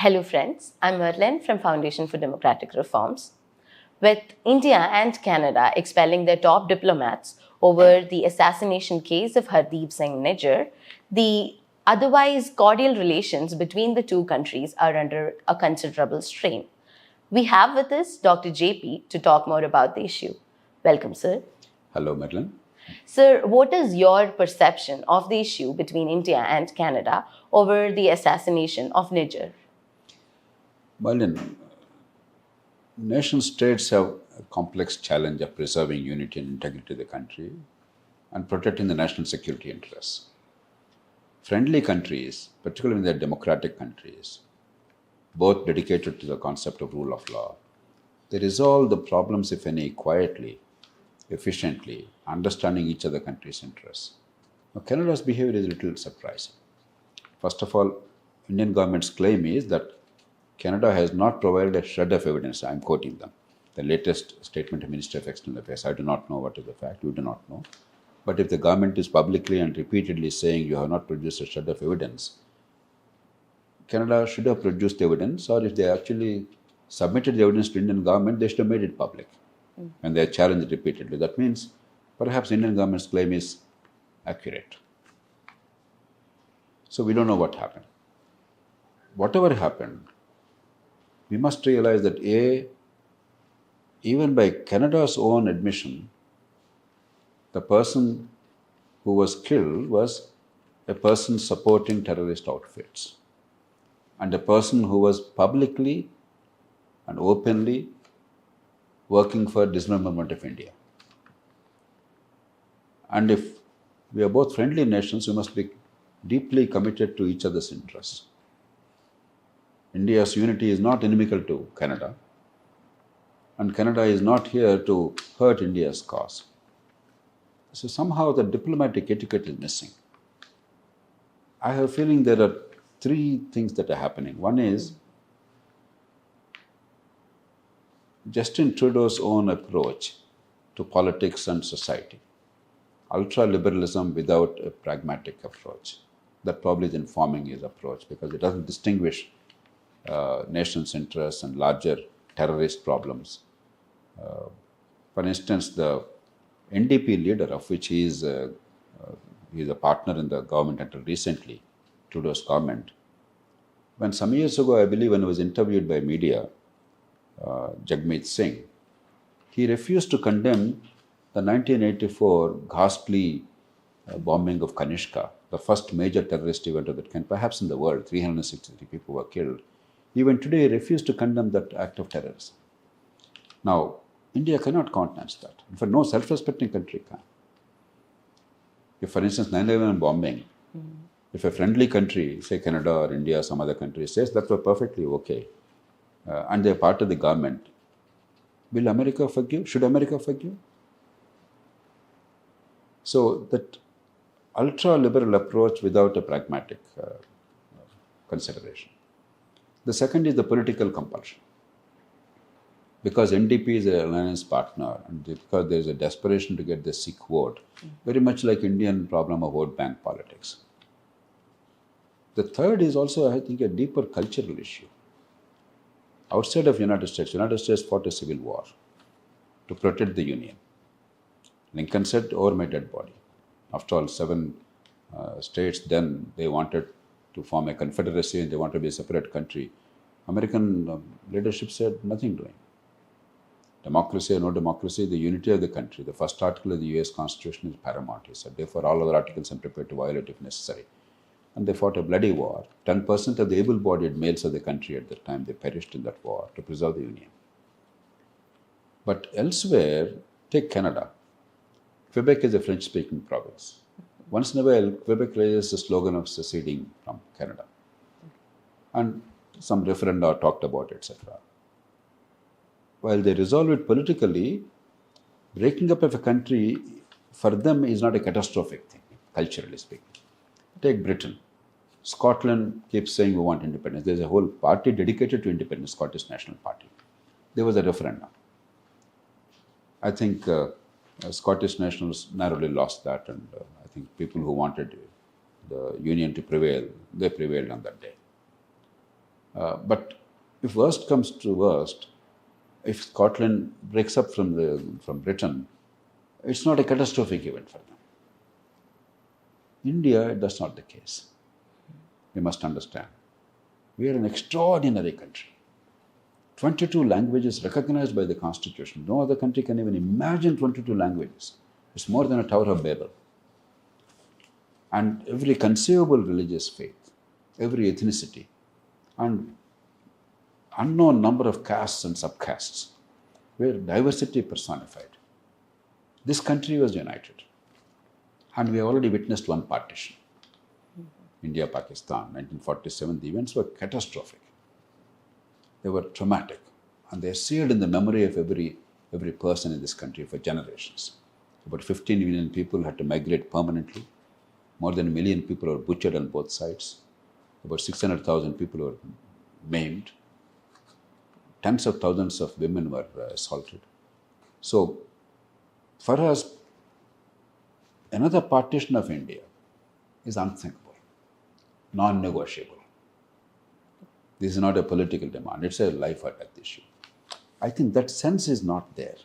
Hello friends, I'm Merlin from Foundation for Democratic Reforms. With India and Canada expelling their top diplomats over the assassination case of Hardeep Singh Nijjar, the otherwise cordial relations between the two countries are under a considerable strain. We have with us Dr. JP to talk more about the issue. Welcome, sir. Hello, Madeline. Sir, what is your perception of the issue between India and Canada over the assassination of Nijjar? Madeline, nation states have a complex challenge of preserving unity and integrity of the country and protecting the national security interests. Friendly countries, particularly in their democratic countries, both dedicated to the concept of rule of law, they resolve the problems, if any, quietly, efficiently, understanding each other country's interests. Now, Canada's behavior is a little surprising. First of all, Indian government's claim is that Canada has not provided a shred of evidence. I'm quoting them. The latest statement of Minister of External Affairs. I do not know what is the fact. You do not know. But if the government is publicly and repeatedly saying you have not produced a shred of evidence, Canada should have produced evidence, or if they actually submitted the evidence to Indian government, they should have made it public. And they are challenged repeatedly. That means perhaps Indian government's claim is accurate. So we don't know what happened. Whatever happened, we must realize that even by Canada's own admission, the person who was killed was a person supporting terrorist outfits and a person who was publicly and openly working for dismemberment of India. And if we are both friendly nations, we must be deeply committed to each other's interests. India's unity is not inimical to Canada, and Canada is not here to hurt India's cause. So somehow the diplomatic etiquette is missing. I have a feeling there are three things that are happening. One is Justin Trudeau's own approach to politics and society. Ultra-liberalism without a pragmatic approach. That probably is informing his approach because it doesn't distinguish nation's interests and larger terrorist problems. For instance, the NDP leader, of which he is a partner in the government until recently, Trudeau's government, when some years ago, I believe, when he was interviewed by media, Jagmeet Singh, he refused to condemn the 1984 ghastly bombing of Kanishka, the first major terrorist event of that kind, perhaps in the world. 363 people were killed. Even today, he refused to condemn that act of terrorism. Now, India cannot countenance that. In fact, no self-respecting country can. If, for instance, 9/11 bombing, if a friendly country, say Canada or India, some other country, says that was perfectly okay, and they're part of the government, will America forgive? Should America forgive? So that ultra-liberal approach without a pragmatic consideration. The second is the political compulsion. Because NDP is an alliance partner and because there is a desperation to get the Sikh vote, very much like Indian problem of vote bank politics. The third is also, I think, a deeper cultural issue. Outside of United States fought a civil war to protect the Union. Lincoln said, "Over my dead body." After all, 7 states then, they wanted to form a confederacy and they wanted to be a separate country. American leadership said, nothing doing. Democracy or no democracy, the unity of the country, the first article of the US Constitution is paramount. He said, therefore, all other articles are prepared to violate if necessary. And they fought a bloody war. 10% of the able-bodied males of the country at that time, they perished in that war to preserve the Union. But elsewhere, take Canada. Quebec is a French-speaking province. Once in a while, Quebec raises the slogan of seceding from Canada. And some referenda are talked about, etc. While they resolve it politically, breaking up of a country for them is not a catastrophic thing, culturally speaking. Take Britain. Scotland keeps saying we want independence. There's a whole party dedicated to independence, Scottish National Party. There was a referendum. I think Scottish nationals narrowly lost that, and I think people who wanted the union to prevail, they prevailed on that day. But if worst comes to worst, if Scotland breaks up from Britain, it's not a catastrophic event for them. India, that's not the case. We must understand. We are an extraordinary country. 22 languages recognized by the Constitution. No other country can even imagine 22 languages. It's more than a Tower of Babel. And every conceivable religious faith, every ethnicity, and unknown number of castes and subcastes, where diversity personified. This country was united. And we have already witnessed one partition. India-Pakistan, 1947, the events were catastrophic. They were traumatic. And they are seared in the memory of every person in this country for generations. About 15 million people had to migrate permanently. More than 1 million people were butchered on both sides. About 600,000 people were maimed. Tens of thousands of women were assaulted. So, for us, another partition of India is unthinkable, non-negotiable. This is not a political demand, it's a life or death issue. I think that sense is not there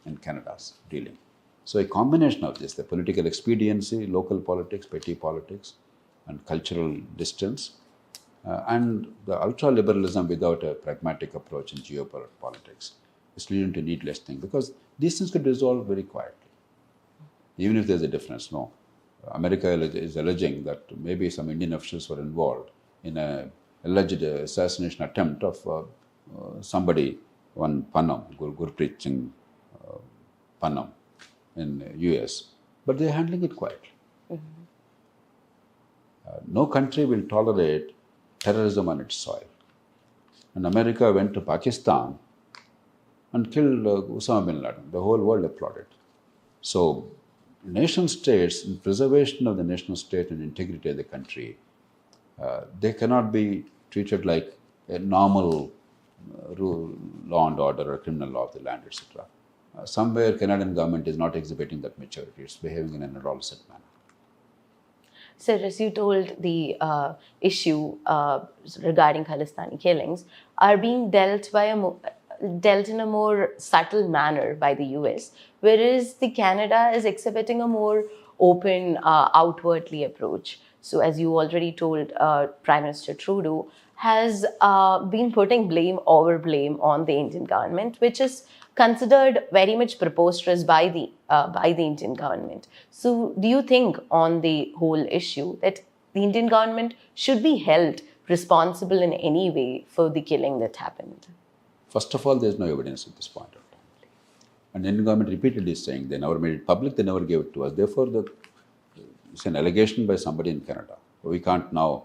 in Canada's dealing. So a combination of this, the political expediency, local politics, petty politics, and cultural distance, and the ultra-liberalism without a pragmatic approach in geopolitics is leading to needless things, because these things could resolve very quietly. Even if there's a difference, no. America is alleging that maybe some Indian officials were involved in an alleged assassination attempt of somebody, one Panam, Gurpreet Singh Panam in US, but they're handling it quietly. No country will tolerate terrorism on its soil. And America went to Pakistan and killed Osama bin Laden. The whole world applauded. So, nation states, in preservation of the national state and integrity of the country, they cannot be treated like a normal law and order or criminal law of the land, etc. Somewhere Canadian government is not exhibiting that maturity. It's behaving in an adolescent manner. Sir, as you told, the issue regarding Khalistani killings are being dealt in a more subtle manner by the US, whereas the Canada is exhibiting a more open, outwardly approach. So, as you already told, Prime Minister Trudeau has been putting blame on the Indian government, which is considered very much preposterous by the Indian government. So, do you think on the whole issue that the Indian government should be held responsible in any way for the killing that happened? First of all, there is no evidence at this point of time. And the Indian government repeatedly is saying they never made it public, they never gave it to us. Therefore, it's an allegation by somebody in Canada. We can't now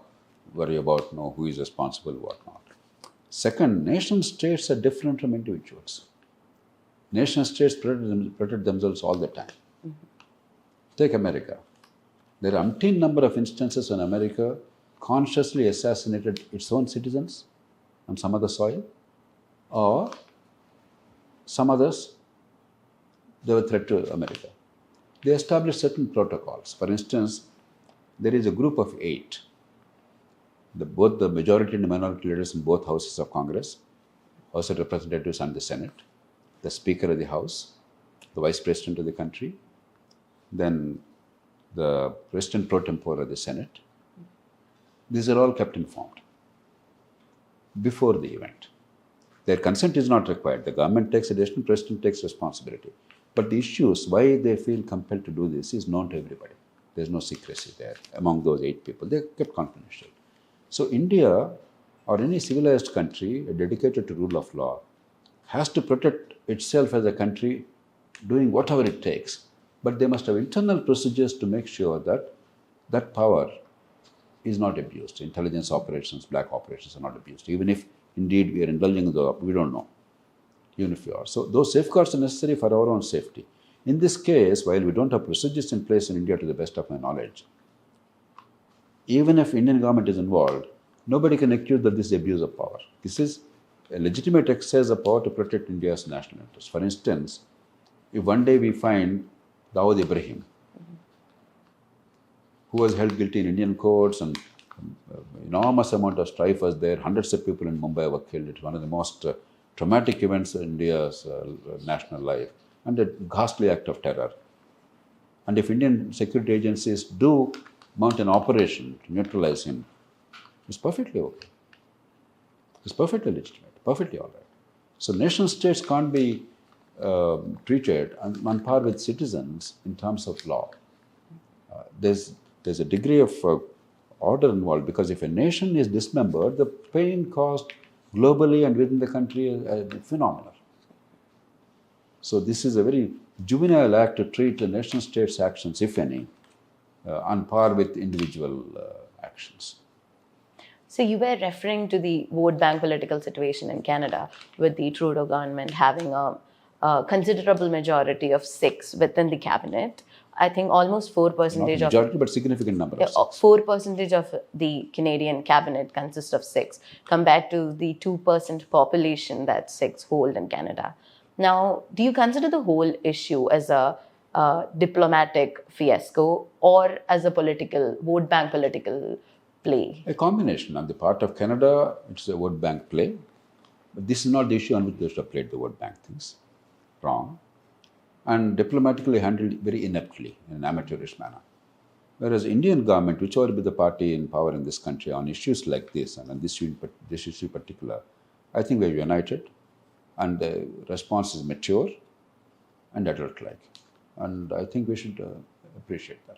worry about who is responsible, what not. Second, nation states are different from individuals. Nation states protect themselves all the time. Take America. There are umpteen number of instances when America consciously assassinated its own citizens on some other soil, or some others, they were a threat to America. They established certain protocols. For instance, there is a group of 8, both the majority and the minority leaders in both houses of Congress, House of Representatives and the Senate, the Speaker of the House, the Vice President of the country, then the President pro tempore of the Senate. These are all kept informed before the event. Their consent is not required. The government takes a decision, President takes responsibility. But the issues, why they feel compelled to do this, is known to everybody. There's no secrecy there among those 8 people. They're kept confidential. So India, or any civilized country dedicated to rule of law, has to protect itself as a country doing whatever it takes. But they must have internal procedures to make sure that that power is not abused. Intelligence operations, black operations are not abused. Even if indeed we are indulging in those, we don't know. Even if we are. So those safeguards are necessary for our own safety. In this case, while we don't have procedures in place in India to the best of my knowledge, even if Indian government is involved, nobody can accuse that this is abuse of power. This is a legitimate exercise of power to protect India's national interests. For instance, if one day we find Dawood Ibrahim, who was held guilty in Indian courts and enormous amount of strife was there. Hundreds of people in Mumbai were killed. It's one of the most traumatic events in India's national life, and a ghastly act of terror. And if Indian security agencies do mount an operation to neutralize him, it's perfectly okay. It's perfectly legitimate, perfectly all right. So nation states can't be treated on par with citizens in terms of law. There's a degree of order involved, because if a nation is dismembered, the pain caused globally and within the country is phenomenal. So this is a very juvenile act to treat the nation states' actions, if any, on par with individual actions. So you were referring to the vote bank political situation in Canada, with the Trudeau government having a considerable majority of 6 within the cabinet. I think almost 4% Not of majority, but significant number of seats. 4% of the Canadian cabinet consists of 6, compared to the 2% population that 6 hold in Canada. Now, do you consider the whole issue as a diplomatic fiasco or as a political vote bank political play? A combination. On the part of Canada, it's a vote bank play. But this is not the issue on which they should have played the vote bank things. Wrong. And diplomatically handled very ineptly in an amateurish manner. Whereas Indian government, whichever be the party in power in this country on issues like this, and on this issue in particular, I think we're united, and the response is mature and adult-like. And I think we should appreciate that.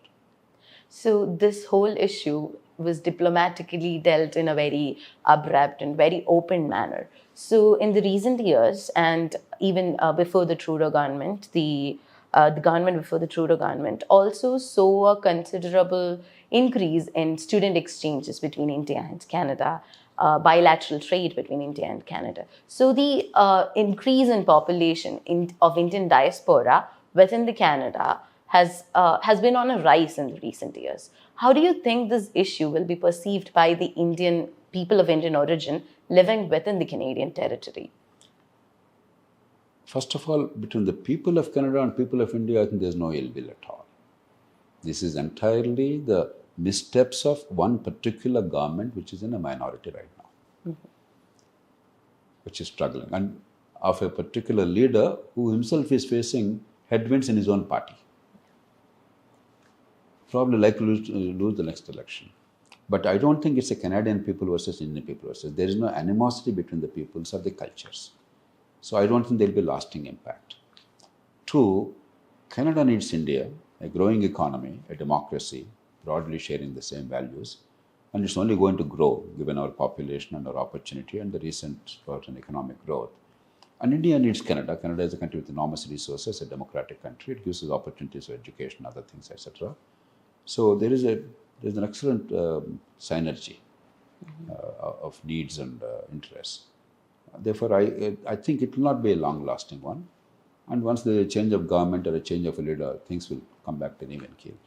So this whole issue was diplomatically dealt in a very abrupt and very open manner. So in the recent years, and even before the Trudeau government, the government before the Trudeau government also saw a considerable increase in student exchanges between India and Canada, bilateral trade between India and Canada. So the increase in population of Indian diaspora within the Canada has been on a rise in the recent years. How do you think this issue will be perceived by the Indian people of Indian origin living within the Canadian territory? First of all, between the people of Canada and people of India, I think there's no ill will at all. This is entirely the missteps of one particular government which is in a minority right now, which is struggling, and of a particular leader who himself is facing headwinds in his own party. Probably like to lose the next election. But I don't think it's a Canadian people versus Indian people versus. There is no animosity between the peoples or the cultures. So I don't think there will be lasting impact. 2, Canada needs India, a growing economy, a democracy, broadly sharing the same values. And it's only going to grow given our population and our opportunity and the recent spurt in economic growth. And India needs Canada. Canada is a country with enormous resources, a democratic country. It gives us opportunities for education, other things, etc. So there's an excellent synergy of needs and interests. Therefore, I think it will not be a long-lasting one. And once there is a change of government or a change of a leader, things will come back to an even keel.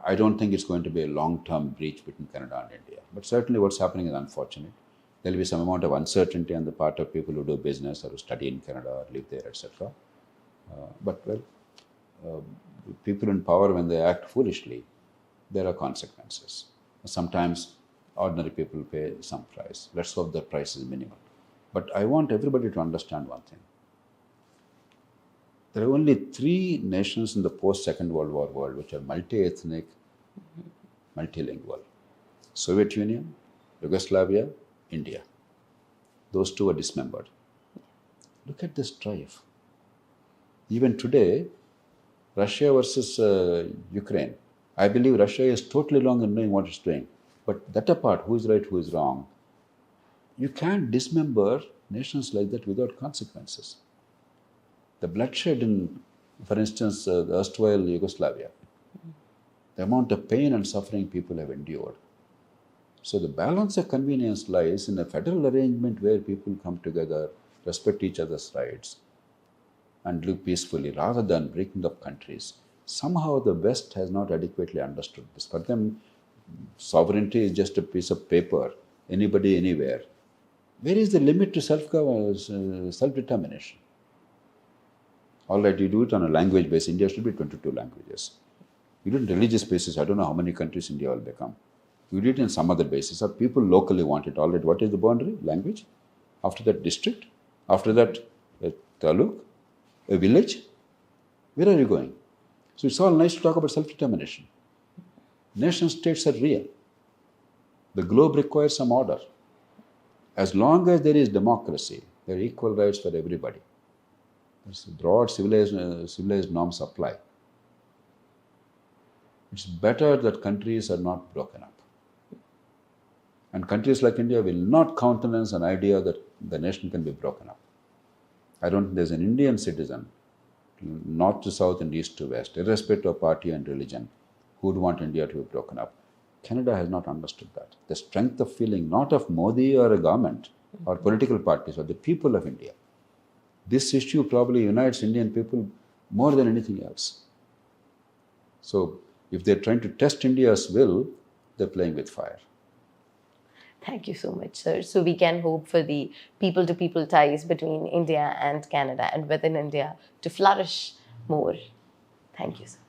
I don't think it's going to be a long-term breach between Canada and India. But certainly what's happening is unfortunate. There will be some amount of uncertainty on the part of people who do business or who study in Canada or live there, etc. People in power, when they act foolishly, there are consequences. Sometimes ordinary people pay some price. Let's hope the price is minimal. But I want everybody to understand one thing. There are only 3 nations in the post-Second World War world which are multi-ethnic, multilingual. Soviet Union, Yugoslavia, India. Those 2 are dismembered. Look at this strife. Even today, Russia versus Ukraine. I believe Russia is totally wrong in knowing what it's doing. But that apart, who is right, who is wrong, you can't dismember nations like that without consequences. The bloodshed in, for instance, the erstwhile Yugoslavia, the amount of pain and suffering people have endured. So the balance of convenience lies in a federal arrangement where people come together, respect each other's rights, and live peacefully rather than breaking up countries. Somehow the West has not adequately understood this. For them, sovereignty is just a piece of paper, anybody, anywhere. Where is the limit to self-determination? All right, you do it on a language basis. India should be 22 languages. You do it on religious basis. I don't know how many countries India will become. You did it in some other basis, or people locally want it already. What is the boundary? Language? After that, district? After that, a taluk? A village? Where are you going? So it's all nice to talk about self-determination. Nation states are real. The globe requires some order. As long as there is democracy, there are equal rights for everybody. There's broad civilized norms apply. It's better that countries are not broken up. And countries like India will not countenance an idea that the nation can be broken up. I don't think there's an Indian citizen, north to south and east to west, irrespective of party and religion, who would want India to be broken up. Canada has not understood that. The strength of feeling, not of Modi or a government or political parties, but the people of India. This issue probably unites Indian people more than anything else. So if they're trying to test India's will, they're playing with fire. Thank you so much, sir. So we can hope for the people-to-people ties between India and Canada and within India to flourish more. Thank you, sir.